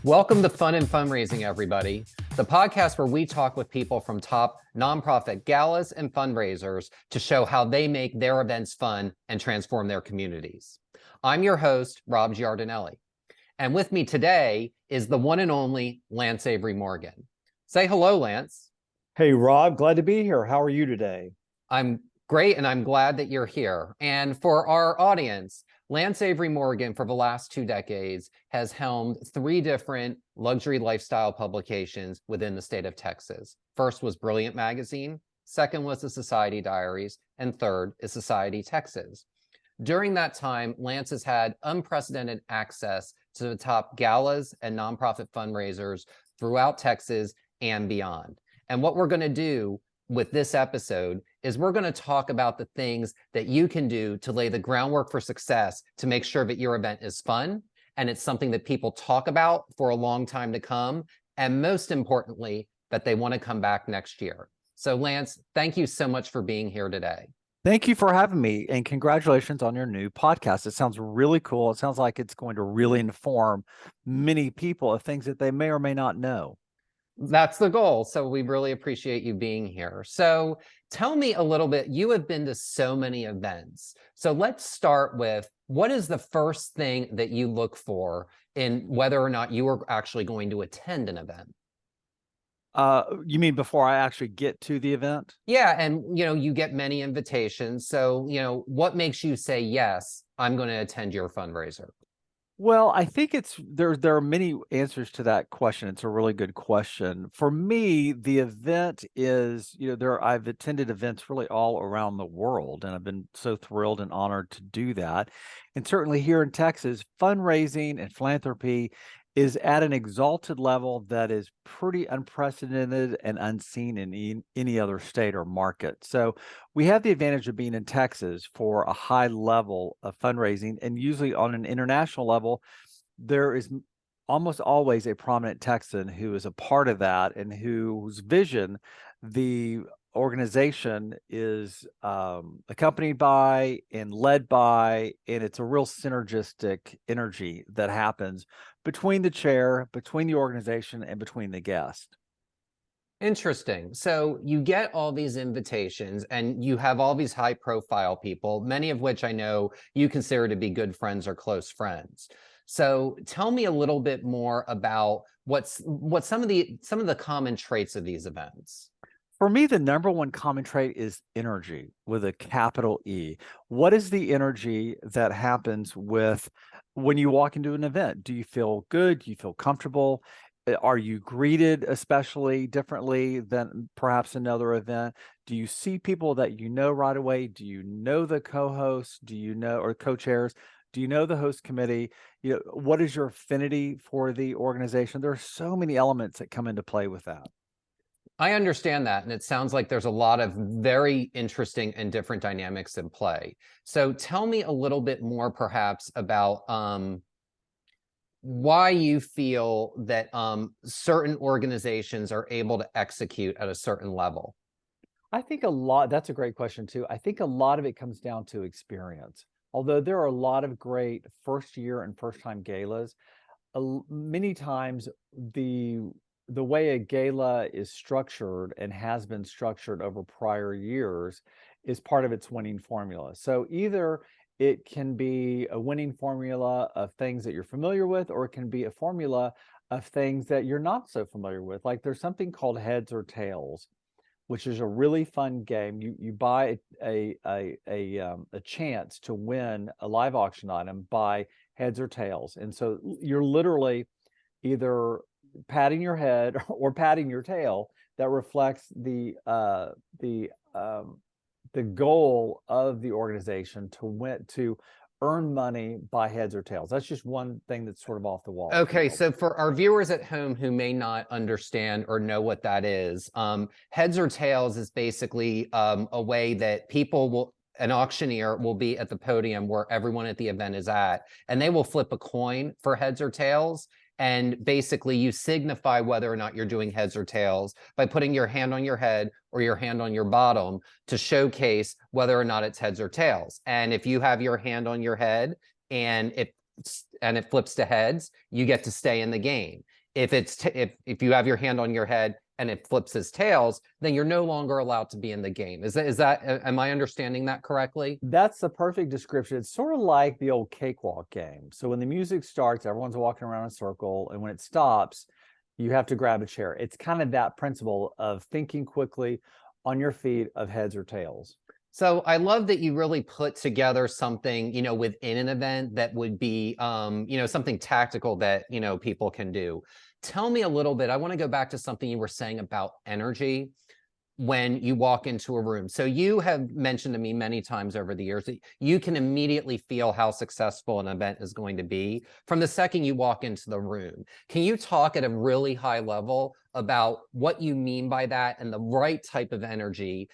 Welcome to Fun and Fundraising, everybody, the podcast where we talk with people from top nonprofit galas and fundraisers to show how they make their events fun and transform their communities. I'm your host, Rob Giardinelli, and with me today is the one and only Lance Avery Morgan. Say hello, Lance. Hey, Rob, glad to be here. How are you today? I'm great, and I'm glad that you're here. And for our audience, Lance Avery Morgan, for the last 2 decades, has helmed 3 different luxury lifestyle publications within the state of Texas. First was Brilliant Magazine, second was the Society Diaries, and third is Society Texas. During that time, Lance has had unprecedented access to the top galas and nonprofit fundraisers throughout Texas and beyond. And what we're going to do with this episode is we're going to talk about the things that you can do to lay the groundwork for success to make sure that your event is fun and it's something that people talk about for a long time to come. And most importantly, that they want to come back next year. So Lance, thank you so much for being here today. Thank you for having me, and congratulations on your new podcast. It sounds really cool. It sounds like it's going to really inform many people of things that they may or may not know. That's the goal. So we really appreciate you being here. So tell me a little bit, you have been to so many events. So let's start with, what is the first thing that you look for in whether or not you are actually going to attend an event? You mean before I actually get to the event? Yeah, and you get many invitations. So, what makes you say, yes, I'm going to attend your fundraiser? Well, I think there are many answers to that question. It's a really good question. For me, the event is, I've attended events really all around the world, and I've been so thrilled and honored to do that. And certainly here in Texas, fundraising and philanthropy is at an exalted level that is pretty unprecedented and unseen in any other state or market. So we have the advantage of being in Texas for a high level of fundraising, and usually on an international level, there is almost always a prominent Texan who is a part of that and whose vision the organization is accompanied by and led by, and it's a real synergistic energy that happens between the chair, between the organization, and between the guest. Interesting. So you get all these invitations and you have all these high profile people, many of which I know you consider to be good friends or close friends. So tell me a little bit more about what some of the common traits of these events. For me, the number one common trait is energy with a capital E. What is the energy that happens when you walk into an event? Do you feel good? Do you feel comfortable? Are you greeted especially differently than perhaps another event? Do you see people that you know right away? Do you know the co-hosts? Do you know, or co-chairs? Do you know the host committee? What is your affinity for the organization? There are so many elements that come into play with that. I understand that, and it sounds like there's a lot of very interesting and different dynamics in play. So tell me a little bit more perhaps about why you feel that certain organizations are able to execute at a certain level. I think that's a great question too. I think a lot of it comes down to experience. Although there are a lot of great first year and first time galas, many times the way a gala is structured and has been structured over prior years is part of its winning formula. So either it can be a winning formula of things that you're familiar with, or it can be a formula of things that you're not so familiar with. Like there's something called heads or tails, which is a really fun game. You buy a chance to win a live auction item by heads or tails, and so you're literally either patting your head or patting your tail that reflects the goal of the organization to earn money by heads or tails. That's just one thing that's sort of off the wall. Okay, so for our viewers at home who may not understand or know what that is, heads or tails is basically a way that an auctioneer will be at the podium where everyone at the event is at, and they will flip a coin for heads or tails. And basically you signify whether or not you're doing heads or tails by putting your hand on your head or your hand on your bottom to showcase whether or not it's heads or tails. And if you have your hand on your head and it and it flips to heads, you get to stay in the game. If if you have your hand on your head and it flips as tails, then you're no longer allowed to be in the game. Am I understanding that correctly? That's the perfect description. It's sort of like the old cakewalk game. So when the music starts, everyone's walking around in a circle, and when it stops, you have to grab a chair. It's kind of that principle of thinking quickly on your feet of heads or tails. So I love that you really put together something, within an event that would be, something tactical that, people can do. Tell me a little bit. I want to go back to something you were saying about energy when you walk into a room. So you have mentioned to me many times over the years that you can immediately feel how successful an event is going to be from the second you walk into the room. Can you talk at a really high level about what you mean by that and the right type of energy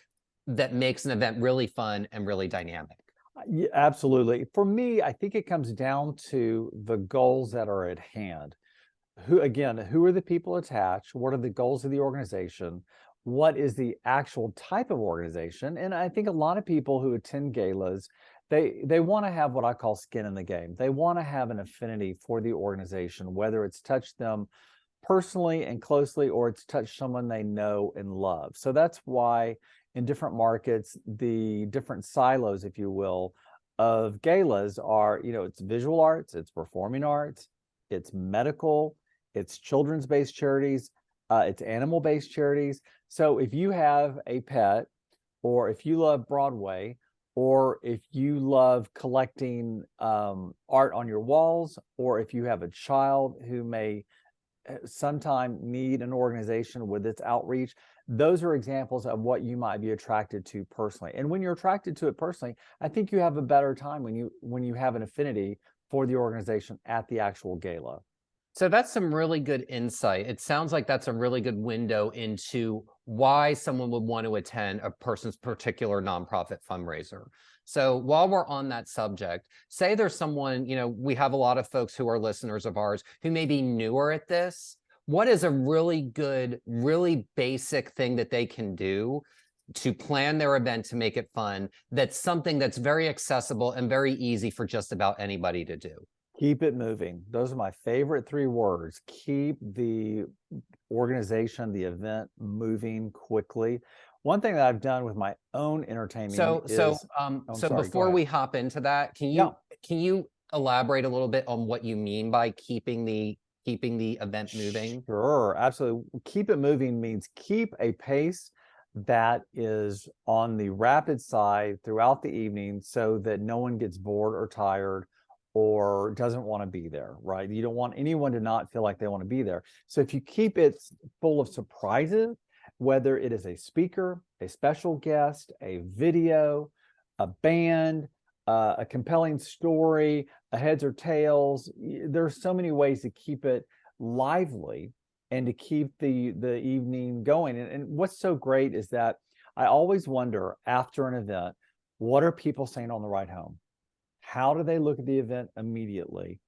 that makes an event really fun and really dynamic? Yeah, absolutely. For me, I think it comes down to the goals that are at hand. Who are the people attached? What are the goals of the organization? What is the actual type of organization? And I think a lot of people who attend galas, they want to have what I call skin in the game. They want to have an affinity for the organization, whether it's touched them personally and closely or it's touched someone they know and love. So that's why in different markets, the different silos, if you will, of galas are, it's visual arts, it's performing arts, it's medical, it's children's based charities, it's animal based charities. So if you have a pet, or if you love Broadway, or if you love collecting art on your walls, or if you have a child who may sometime need an organization with its outreach, those are examples of what you might be attracted to personally. And when you're attracted to it personally, I think you have a better time when you have an affinity for the organization at the actual gala. So that's some really good insight. It sounds like that's a really good window into why someone would want to attend a person's particular nonprofit fundraiser. So while we're on that subject, say there's someone, we have a lot of folks who are listeners of ours who may be newer at this. What is a really good, really basic thing that they can do to plan their event to make it fun? That's something that's very accessible and very easy for just about anybody to do. Keep it moving. Those are my favorite three words. Keep the organization, the event moving quickly. One thing that I've done with my own entertainment So, so, is, so before we hop into that, yeah, can you elaborate a little bit on what you mean by keeping the event moving? sure, absolutely. Keep it moving means keep a pace that is on the rapid side throughout the evening so that no one gets bored or tired or doesn't want to be there, right? You don't want anyone to not feel like they want to be there. So if you keep it full of surprises, whether it is a speaker, a special guest, a video, a band, a compelling story, a heads or tails, there's so many ways to keep it lively and to keep the evening going. And what's so great is that I always wonder after an event, what are people saying on the ride home? How do they look at the event immediately?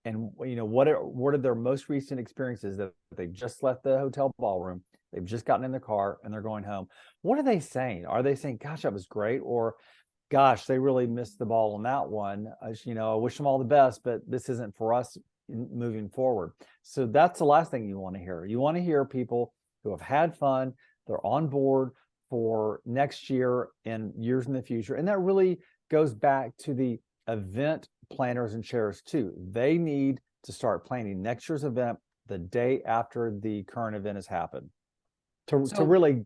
And what are their most recent experiences that they just left the hotel ballroom, they've just gotten in their car and they're going home? What are they saying? Are they saying, gosh, that was great? Or gosh, they really missed the ball on that one. I wish them all the best, but this isn't for us moving forward. So that's the last thing you want to hear. You want to hear people who have had fun, they're on board for next year and years in the future. And that really goes back to the event planners and chairs too. They need to start planning next year's event the day after the current event has happened to really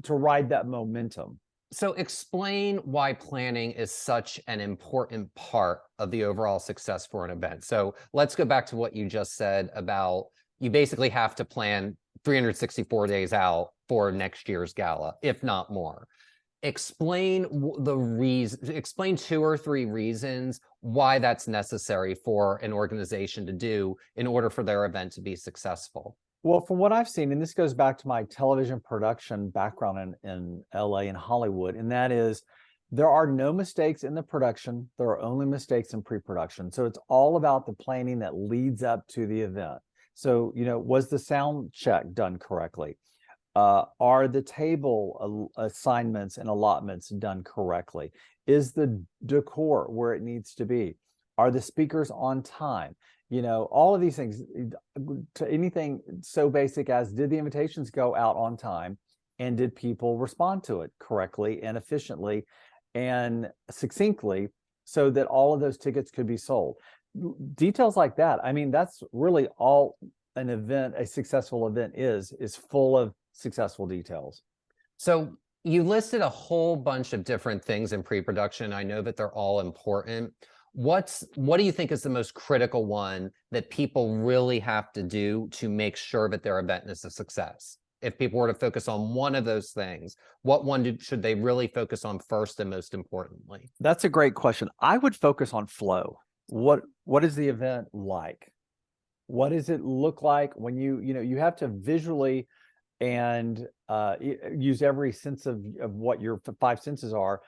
to ride that momentum. So explain why planning is such an important part of the overall success for an event. So let's go back to what you just said about you basically have to plan 364 days out for next year's gala, if not more. Explain explain 2 or 3 reasons why that's necessary for an organization to do in order for their event to be successful. Well, from what I've seen, and this goes back to my television production background in LA and Hollywood, and that is there are no mistakes in the production. There are only mistakes in pre-production. So it's all about the planning that leads up to the event. So, was the sound check done correctly? Are the table assignments and allotments done correctly? Is the decor where it needs to be? Are the speakers on time? All of these things, to anything so basic as, did the invitations go out on time, and did people respond to it correctly and efficiently and succinctly, so that all of those tickets could be sold? Details like that. I mean, that's really all an event, a successful event is full of successful details. So you listed a whole bunch of different things in pre-production. I know that they're all important. What do you think is the most critical one that people really have to do to make sure that their event is a success? If people were to focus on one of those things, what one should they really focus on first and most importantly? That's a great question. I would focus on flow. What is the event like? What does it look like when you have to visually and use every sense of what your five senses are,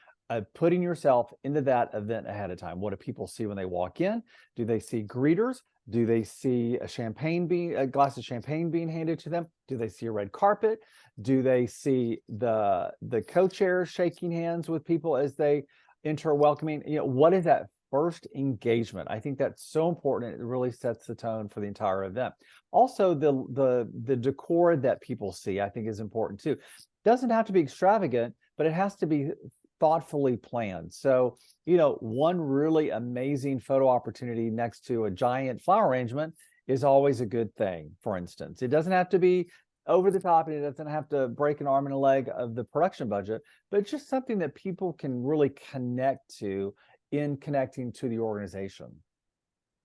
putting yourself into that event ahead of time. What do people see when they walk in? Do they see greeters? Do they see a glass of champagne being handed to them? Do they see a red carpet? Do they see the co-chairs shaking hands with people as they enter, welcoming? What is that first engagement? I think that's so important. It really sets the tone for the entire event. Also, the decor that people see, I think, is important too. Doesn't have to be extravagant, but it has to be thoughtfully planned. So, one really amazing photo opportunity next to a giant flower arrangement is always a good thing. For instance, it doesn't have to be over the top, and it doesn't have to break an arm and a leg of the production budget, but just something that people can really connect to in connecting to the organization.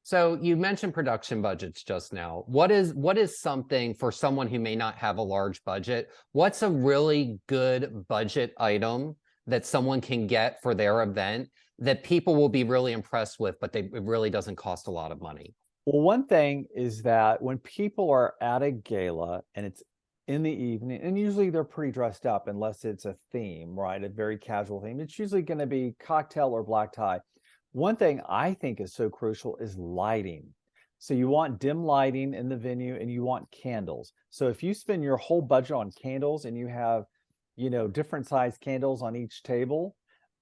So you mentioned production budgets just now. What is something for someone who may not have a large budget? What's a really good budget item that someone can get for their event that people will be really impressed with, but it really doesn't cost a lot of money? Well, one thing is that when people are at a gala and it's in the evening, and usually they're pretty dressed up unless it's a theme, right? A very casual theme. It's usually going to be cocktail or black tie. One thing I think is so crucial is lighting. So you want dim lighting in the venue, and you want candles. So if you spend your whole budget on candles and you have, different size candles on each table,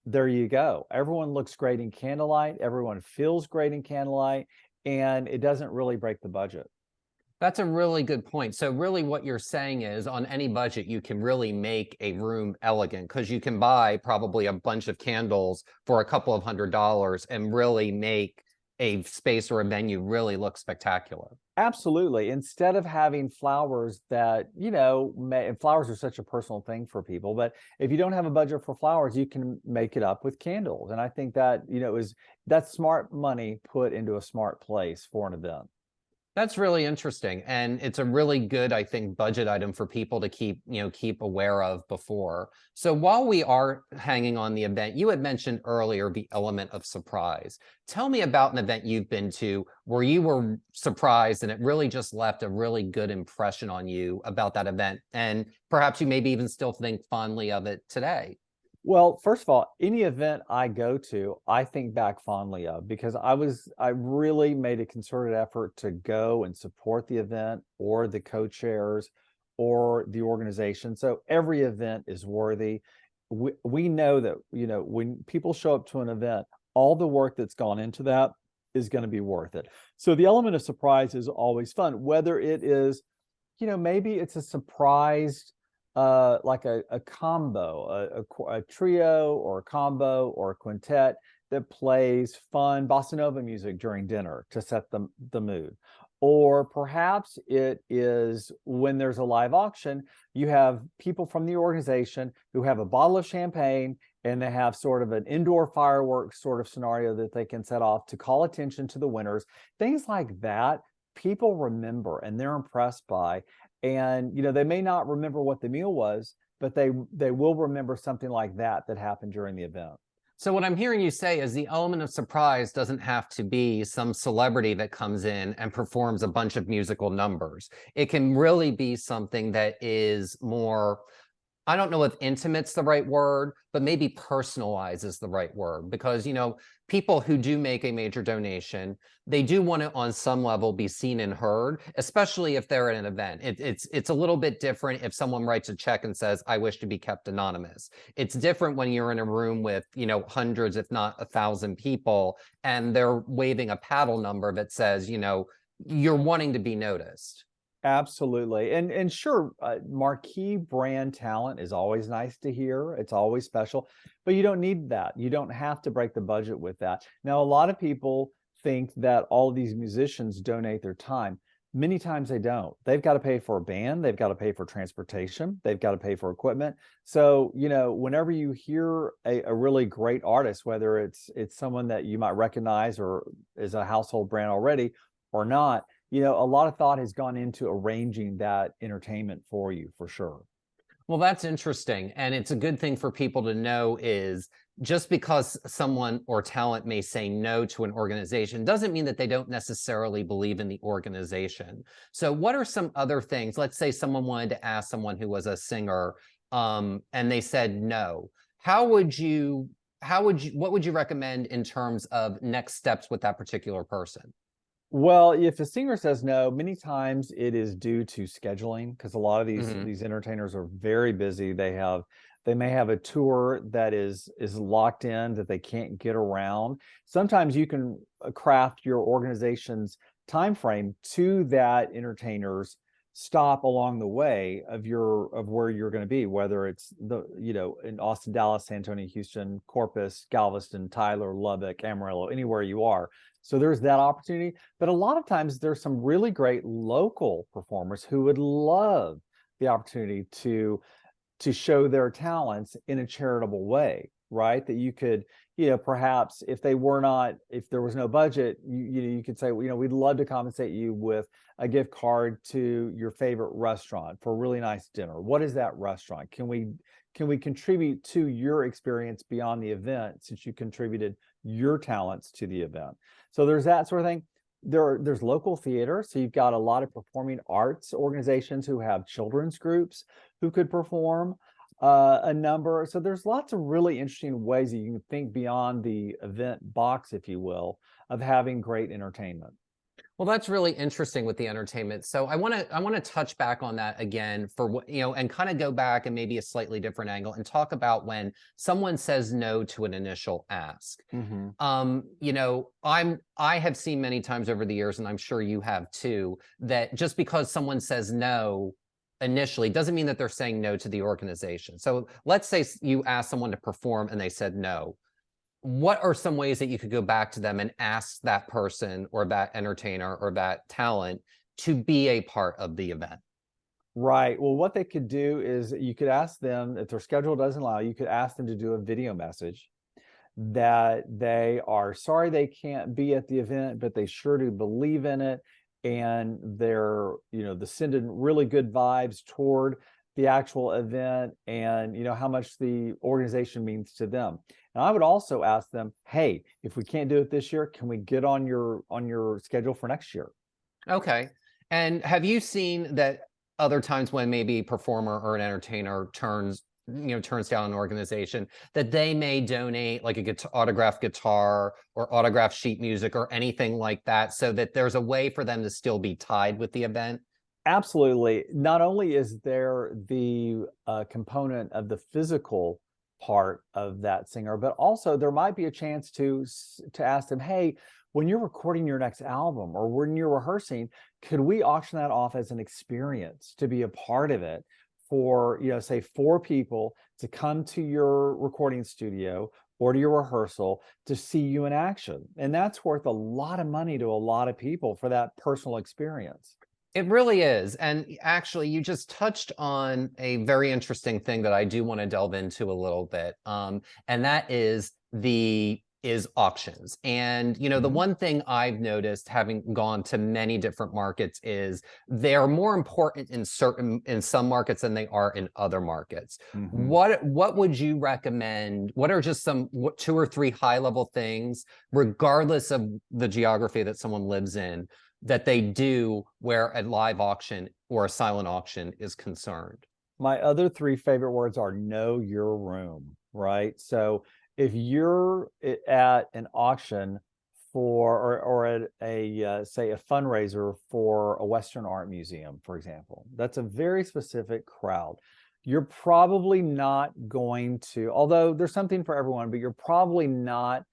there you go. Everyone looks great in candlelight. Everyone feels great in candlelight, and it doesn't really break the budget. That's a really good point. So really what you're saying is on any budget, you can really make a room elegant because you can buy probably a bunch of candles for a couple of $100s and really make a space or a venue really look spectacular. Absolutely. Instead of having flowers that, and flowers are such a personal thing for people, but if you don't have a budget for flowers, you can make it up with candles. And I think that, that's smart money put into a smart place for an event. That's really interesting. And it's a really good, I think, budget item for people to keep aware of before. So while we are hanging on the event, you had mentioned earlier the element of surprise. Tell me about an event you've been to where you were surprised and it really just left a really good impression on you about that event. And perhaps you maybe even still think fondly of it today. Well, first of all, any event I go to, I think back fondly of, because I really made a concerted effort to go and support the event or the co-chairs or the organization. So every event is worthy. We know that, when people show up to an event, all the work that's gone into that is going to be worth it. So the element of surprise is always fun, whether it is, maybe it's a surprise like a combo, a trio or a combo or a quintet that plays fun bossa nova music during dinner to set the mood. Or perhaps it is when there's a live auction, you have people from the organization who have a bottle of champagne and they have sort of an indoor fireworks sort of scenario that they can set off to call attention to the winners. Things like that, people remember and they're impressed by. And, they may not remember what the meal was, but they will remember something like that happened during the event. So what I'm hearing you say is the element of surprise doesn't have to be some celebrity that comes in and performs a bunch of musical numbers. It can really be something that is more I don't know if intimate's the right word, but maybe personalize is the right word because, people who do make a major donation, they do want to, on some level, be seen and heard, especially if they're at an event. It's a little bit different if someone writes a check and says, "I wish to be kept anonymous." It's different when you're in a room with, hundreds, if not 1,000 people, and they're waving a paddle number that says, you're wanting to be noticed. Absolutely. And sure, marquee brand talent is always nice to hear. It's always special, but you don't need that. You don't have to break the budget with that. Now, a lot of people think that all of these musicians donate their time. Many times they don't. They've got to pay for a band, they've got to pay for transportation, they've got to pay for equipment. So, whenever you hear a really great artist, whether it's someone that you might recognize or is a household brand already or not, a lot of thought has gone into arranging that entertainment for you, for sure. Well, that's interesting. And it's a good thing for people to know is just because someone or talent may say no to an organization doesn't mean that they don't necessarily believe in the organization. So what are some other things? Let's say someone wanted to ask someone who was a singer, and they said no. What would you recommend in terms of next steps with that particular person? Well, if a singer says no, many times it is due to scheduling because a lot of these Mhm. these entertainers are very busy. They may have a tour that is locked in that they can't get around. Sometimes you can craft your organization's time frame to that entertainer's stop along the way of where you're going to be, whether it's in Austin, Dallas, San Antonio, Houston, Corpus, Galveston, Tyler, Lubbock, Amarillo, anywhere you are. So there's that opportunity. But a lot of times there's some really great local performers who would love the opportunity to show their talents in a charitable way, right? That you could, perhaps if there was no budget, you could say, we'd love to compensate you with a gift card to your favorite restaurant for a really nice dinner. What is that restaurant? Can we contribute to your experience beyond the event since you contributed your talents to the event? So there's that sort of thing. There's local theater. So you've got a lot of performing arts organizations who have children's groups who could perform a number. So there's lots of really interesting ways that you can think beyond the event box, if you will, of having great entertainment. Well, that's really interesting with the entertainment. So I want to touch back on that again for what, and kind of go back and maybe a slightly different angle and talk about when someone says no to an initial ask. Mhm. I have seen many times over the years, and I'm sure you have too, that just because someone says no initially doesn't mean that they're saying no to the organization. So let's say you ask someone to perform and they said no. What are some ways that you could go back to them and ask that person or that entertainer or that talent to be a part of the event? Right. Well, what they could do is you could ask them, if their schedule doesn't allow, you could ask them to do a video message that they are sorry they can't be at the event, but they sure do believe in it. And they're sending really good vibes toward the actual event and, how much the organization means to them. And I would also ask them, hey, if we can't do it this year, can we get on your schedule for next year? Okay. And have you seen that other times when maybe a performer or an entertainer turns down an organization that they may donate like a autographed guitar or autographed sheet music or anything like that so that there's a way for them to still be tied with the event? Absolutely. Not only is there the component of the physical part of that singer, but also there might be a chance to ask them, hey, when you're recording your next album or when you're rehearsing, could we auction that off as an experience to be a part of it for, say 4 people to come to your recording studio or to your rehearsal to see you in action? And that's worth a lot of money to a lot of people for that personal experience. It really is. And actually, you just touched on a very interesting thing that I do want to delve into a little bit. And that is auctions. And the Mhm. one thing I've noticed having gone to many different markets is they're more important in some markets than they are in other markets. Mhm. What would you recommend? What are just some 2 or 3 high level things, regardless of the geography that someone lives in, that they do where a live auction or a silent auction is concerned? My other three favorite words are know your room, right? So if you're at an auction for, or at a, say a fundraiser for a Western art museum, for example, that's a very specific crowd. You're probably not going to, although there's something for everyone, but you're probably not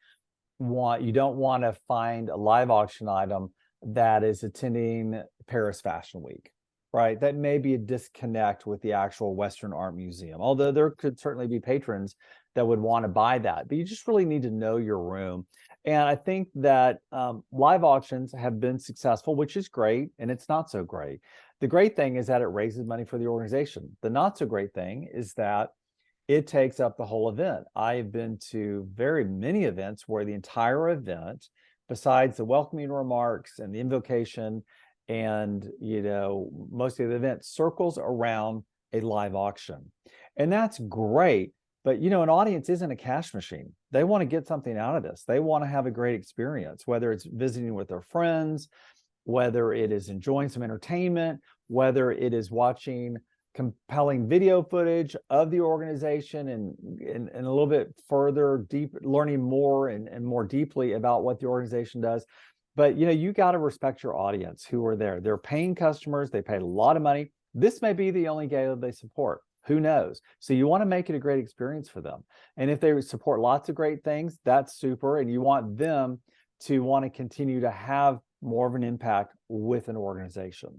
you don't want to find a live auction item that is attending Paris Fashion Week, right? That may be a disconnect with the actual Western Art Museum, although there could certainly be patrons that would want to buy that, but you just really need to know your room. And I think that live auctions have been successful, which is great, and it's not so great. The great thing is that it raises money for the organization. The not so great thing is that it takes up the whole event. I have been to very many events where the entire event, besides the welcoming remarks and the invocation and, most of the event circles around a live auction. And that's great. But, an audience isn't a cash machine. They want to get something out of this. They want to have a great experience, whether it's visiting with their friends, whether it is enjoying some entertainment, whether it is watching compelling video footage of the organization and a little bit further deep learning more and more deeply about what the organization does. But you got to respect your audience who are there. They're paying customers, they paid a lot of money. This may be the only gala they support. Who knows? So you want to make it a great experience for them. And if they support lots of great things, that's super. And you want them to want to continue to have more of an impact with an organization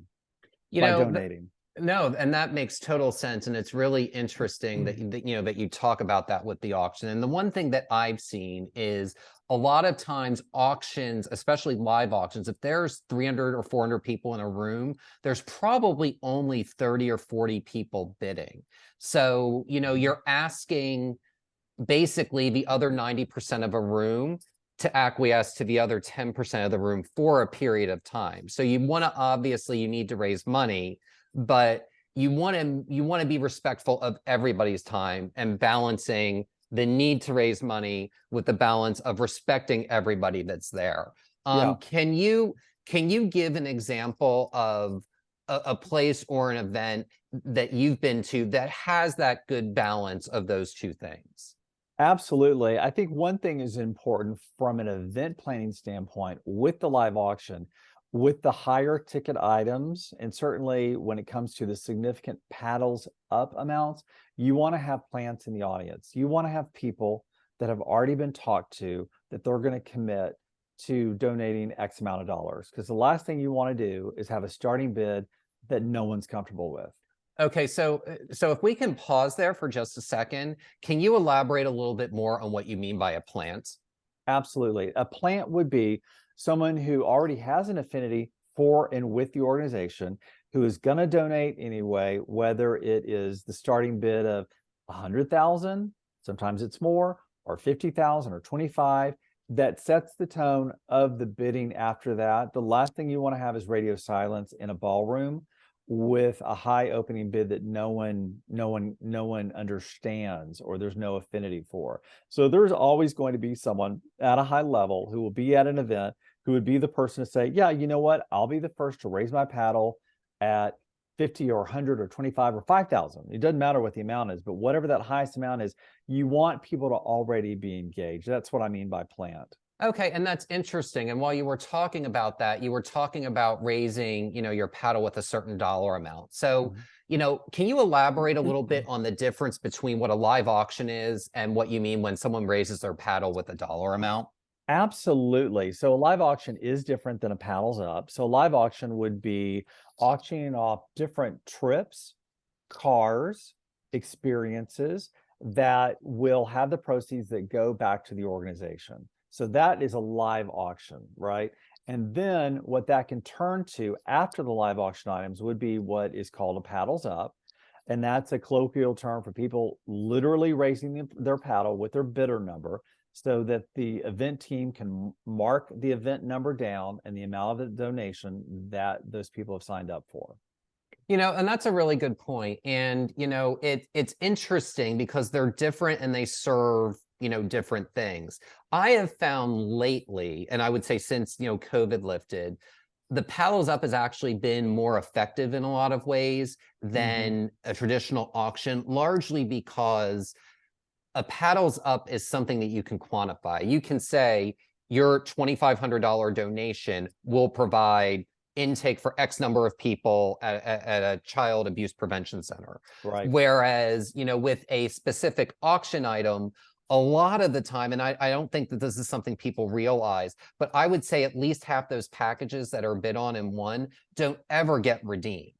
You by know, donating. No, and that makes total sense. And it's really interesting that, that you talk about that with the auction. And the one thing that I've seen is a lot of times auctions, especially live auctions, if there's 300 or 400 people in a room, there's probably only 30 or 40 people bidding. So, you're asking basically the other 90% of a room to acquiesce to the other 10% of the room for a period of time. So you want to, obviously you need to raise money, but you want to be respectful of everybody's time and balancing the need to raise money with the balance of respecting everybody that's there. Yeah. Can you give an example of a place or an event that you've been to that has that good balance of those two things? Absolutely. I think one thing is important from an event planning standpoint with the live auction, with the higher ticket items, and certainly when it comes to the significant paddles up amounts, you want to have plants in the audience. You want to have people that have already been talked to that they're going to commit to donating X amount of dollars. Because the last thing you want to do is have a starting bid that no one's comfortable with. Okay, so if we can pause there for just a second, can you elaborate a little bit more on what you mean by a plant? Absolutely. A plant would be someone who already has an affinity for and with the organization, who is going to donate anyway, whether it is the starting bid of 100,000, sometimes it's more, or 50,000 or 25, that sets the tone of the bidding after that. The last thing you want to have is radio silence in a ballroom with a high opening bid that no one understands or there's no affinity for. So there's always going to be someone at a high level who will be at an event who would be the person to say, yeah, you know what, I'll be the first to raise my paddle at 50 or 100 or 25 or 5,000. It doesn't matter what the amount is, but whatever that highest amount is, you want people to already be engaged. That's what I mean by plant. Okay, and that's interesting. And while you were talking about that, you were talking about raising, your paddle with a certain dollar amount. So, can you elaborate a little bit on the difference between what a live auction is and what you mean when someone raises their paddle with a dollar amount? Absolutely. So a live auction is different than a paddles up. So a live auction would be auctioning off different trips, cars, experiences that will have the proceeds that go back to the organization. So that is a live auction, right? And then what that can turn to after the live auction items would be what is called a paddles up. And that's a colloquial term for people literally raising their paddle with their bidder number so that the event team can mark the event number down and the amount of the donation that those people have signed up for. And that's a really good point. And, it's interesting because they're different and they serve, different things. I have found lately, and I would say since, COVID lifted, the paddles up has actually been more effective in a lot of ways Mhm. than a traditional auction, largely because a paddles up is something that you can quantify. You can say your $2,500 donation will provide intake for X number of people at a child abuse prevention center. Right. Whereas, with a specific auction item, a lot of the time, and I don't think that this is something people realize, but I would say at least half those packages that are bid on and won don't ever get redeemed.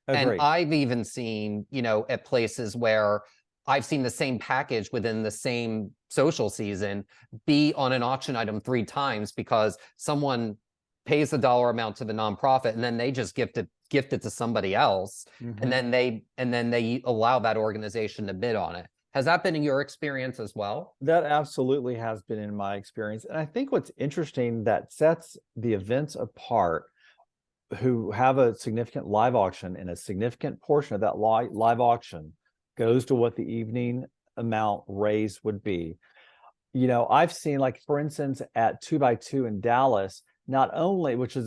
And Agree. I've even seen, at places where I've seen the same package within the same social season be on an auction item 3 times because someone pays the dollar amount to the nonprofit and then they just gift it to somebody else, and Mhm. then they allow that organization to bid on it. Has that been in your experience as well? That absolutely has been in my experience. And I think what's interesting that sets the events apart who have a significant live auction, and a significant portion of that live auction goes to what the evening amount raised would be. I've seen, like, for instance, at 2x2 in Dallas, not only, which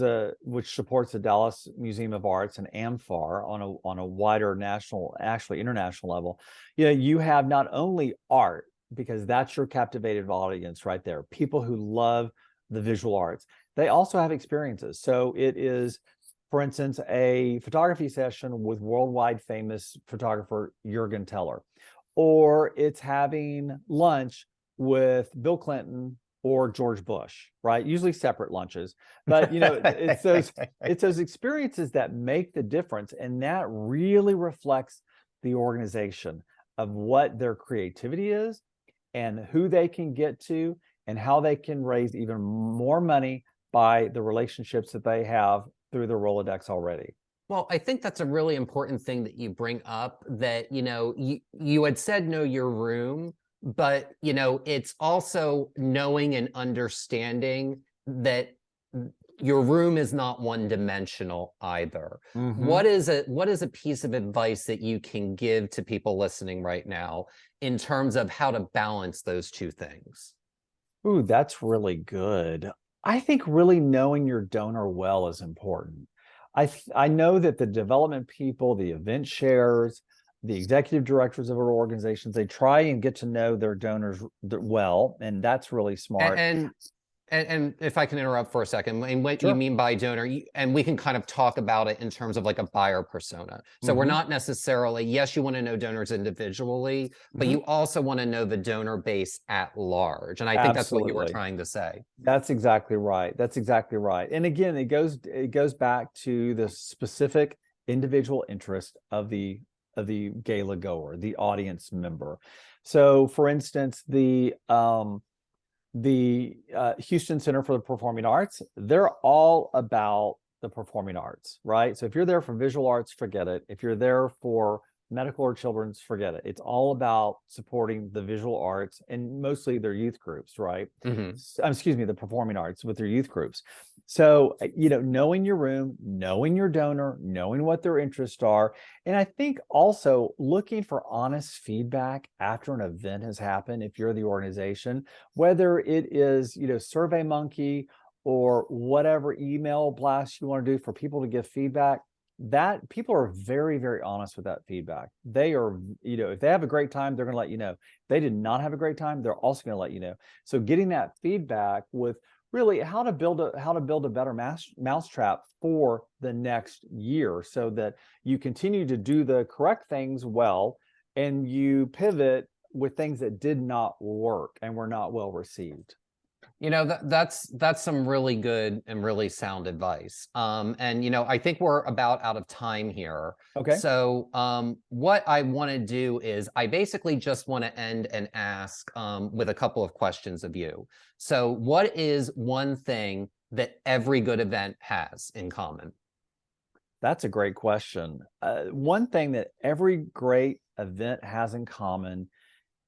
supports the Dallas Museum of Arts and AMFAR on a wider national, actually international level. You have not only art, because that's your captivated audience right there, people who love the visual arts. They also have experiences. So it is, for instance, a photography session with worldwide famous photographer Jurgen Teller, or it's having lunch with Bill Clinton or George Bush, right? Usually separate lunches, but it's those experiences that make the difference, and that really reflects the organization of what their creativity is and who they can get to and how they can raise even more money by the relationships that they have through the Rolodex already. Well, I think that's a really important thing that you bring up, that, you had said know your room, but, it's also knowing and understanding that your room is not one dimensional either. Mhm. What is a piece of advice that you can give to people listening right now in terms of how to balance those two things? Ooh, that's really good. I think really knowing your donor well is important. I know that the development people, the event chairs, the executive directors of our organizations, they try and get to know their donors well, and that's really And, smart. and and if I can interrupt for a second, and what you Sure. mean by donor, and we can kind of talk about it in terms of like a buyer persona. So we're Hmm. not necessarily, yes, you want to know donors individually, but Hmm. you also want to know the donor base at large. And I think that's what you were Absolutely. trying to say. That's exactly right. That's exactly right. And again, it goes back to the specific individual interest of the gala goer, the audience member. So, for instance, the Houston Center for the Performing Arts, they're all about the performing arts, right? So if you're there for visual arts, forget it. If you're there for medical or children's, forget it. It's all about supporting the visual arts and mostly their youth groups, right? Mhm. Excuse me, the performing arts with their youth groups. So, knowing your room, knowing your donor, knowing what their interests are, and I think also looking for honest feedback after an event has happened, if you're the organization, whether it is, SurveyMonkey or whatever email blast you want to do for people to give feedback, that people are very, very honest with that feedback. They are, if they have a great time, they're going to let you know. If they did not have a great time, they're also going to let you know. So getting that feedback with really how to build a better mousetrap for the next year, so that you continue to do the correct things well, and you pivot with things that did not work and were not well received. That's some really good and really sound advice. And I think we're about out of time here. Okay. So what I want to do is I basically just want to end and ask with a couple of questions of you. So what is one thing that every good event has in common? That's a great question. One thing that every great event has in common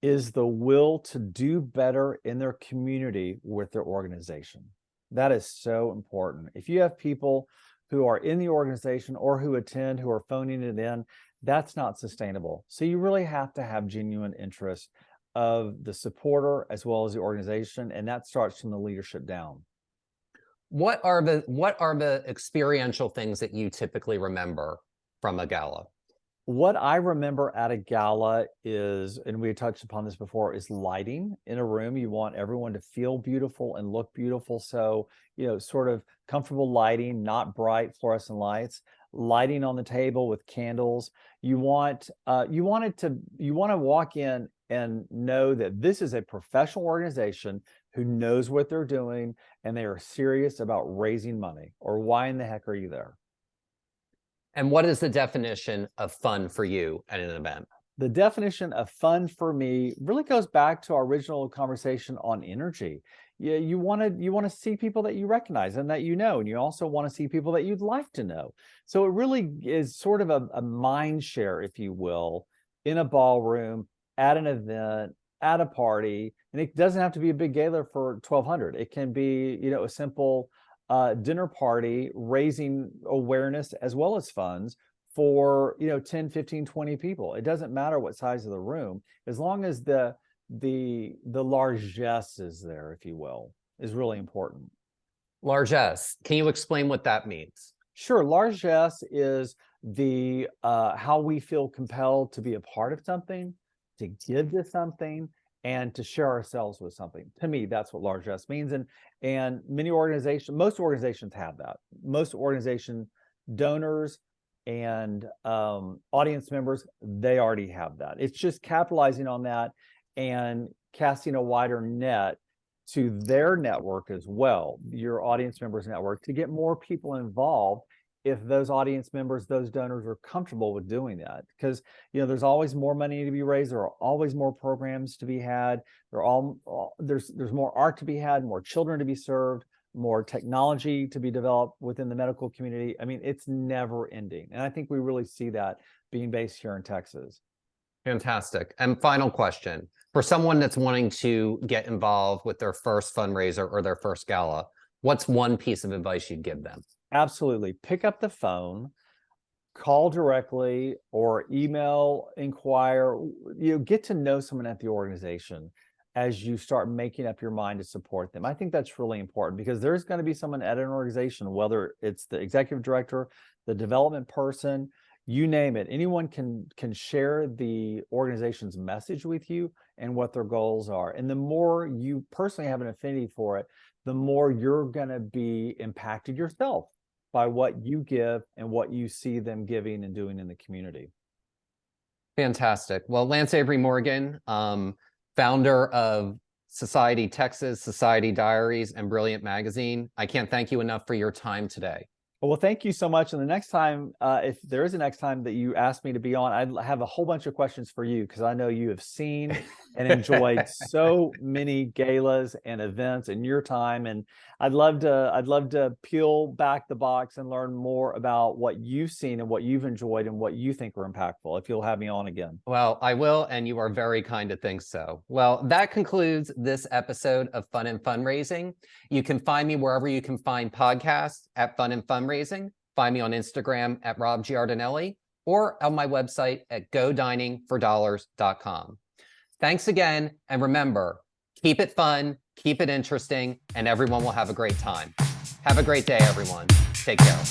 is the will to do better in their community with their organization. That is so important. If you have people who are in the organization or who attend who are phoning it in, that's not sustainable. So you really have to have genuine interest of the supporter as well as the organization, and that starts from the leadership down. What are the experiential things that you typically remember from a gala? What I remember at a gala is, and we touched upon this before, is lighting in a room. You want everyone to feel beautiful and look beautiful. So, sort of comfortable lighting, not bright fluorescent lights, lighting on the table with candles. You want to walk in and know that this is a professional organization who knows what they're doing and they are serious about raising money, or why in the heck are you there? And what is the definition of fun for you at an event? The definition of fun for me really goes back to our original conversation on energy. Yeah, you want to see people that you recognize and that you know, and you also want to see people that you'd like to know. So it really is sort of a mind share, if you will, in a ballroom, at an event, at a party. And it doesn't have to be a big gala for 1,200. It can be, a simple dinner party, raising awareness as well as funds for 10, 15, 20 people. It doesn't matter what size of the room, as long as the largesse is there, if you will, is really important. Largesse. Can you explain what that means? Sure. Largesse is the how we feel compelled to be a part of something, to give to something, and to share ourselves with something. To me, that's what largesse means. And most organizations have that. Most organization donors and audience members, they already have that. It's just capitalizing on that and casting a wider net to their network as well, your audience members network, to get more people involved if those audience members, those donors are comfortable with doing that. Because there's always more money to be raised, there are always more programs to be had, there's more art to be had, more children to be served, more technology to be developed within the medical community. I mean, it's never ending. And I think we really see that being based here in Texas. Fantastic. And final question, for someone that's wanting to get involved with their first fundraiser or their first gala, what's one piece of advice you'd give them? Absolutely. Pick up the phone, call directly, or email, inquire, get to know someone at the organization as you start making up your mind to support them. I think that's really important, because there's going to be someone at an organization, whether it's the executive director, the development person, you name it. Anyone can share the organization's message with you and what their goals are. And the more you personally have an affinity for it, the more you're going to be impacted yourself by what you give and what you see them giving and doing in the community. Fantastic. Well, Lance Avery Morgan, founder of Society Texas, Society Diaries, and Brilliant Magazine, I can't thank you enough for your time today. Well, thank you so much. And the next time, if there is a next time that you ask me to be on, I'd have a whole bunch of questions for you, because I know you have seen and enjoyed so many galas and events in your time. And I'd love to peel back the box and learn more about what you've seen and what you've enjoyed and what you think are impactful, if you'll have me on again. Well, I will, and you are very kind to think so. Well, that concludes this episode of Fun and Fundraising. You can find me wherever you can find podcasts at Fun and Fundraising. Find me on Instagram at Rob Giardinelli, or on my website at godiningfordollars.com. Thanks again, and remember, keep it fun, keep it interesting, and everyone will have a great time. Have a great day, everyone. Take care.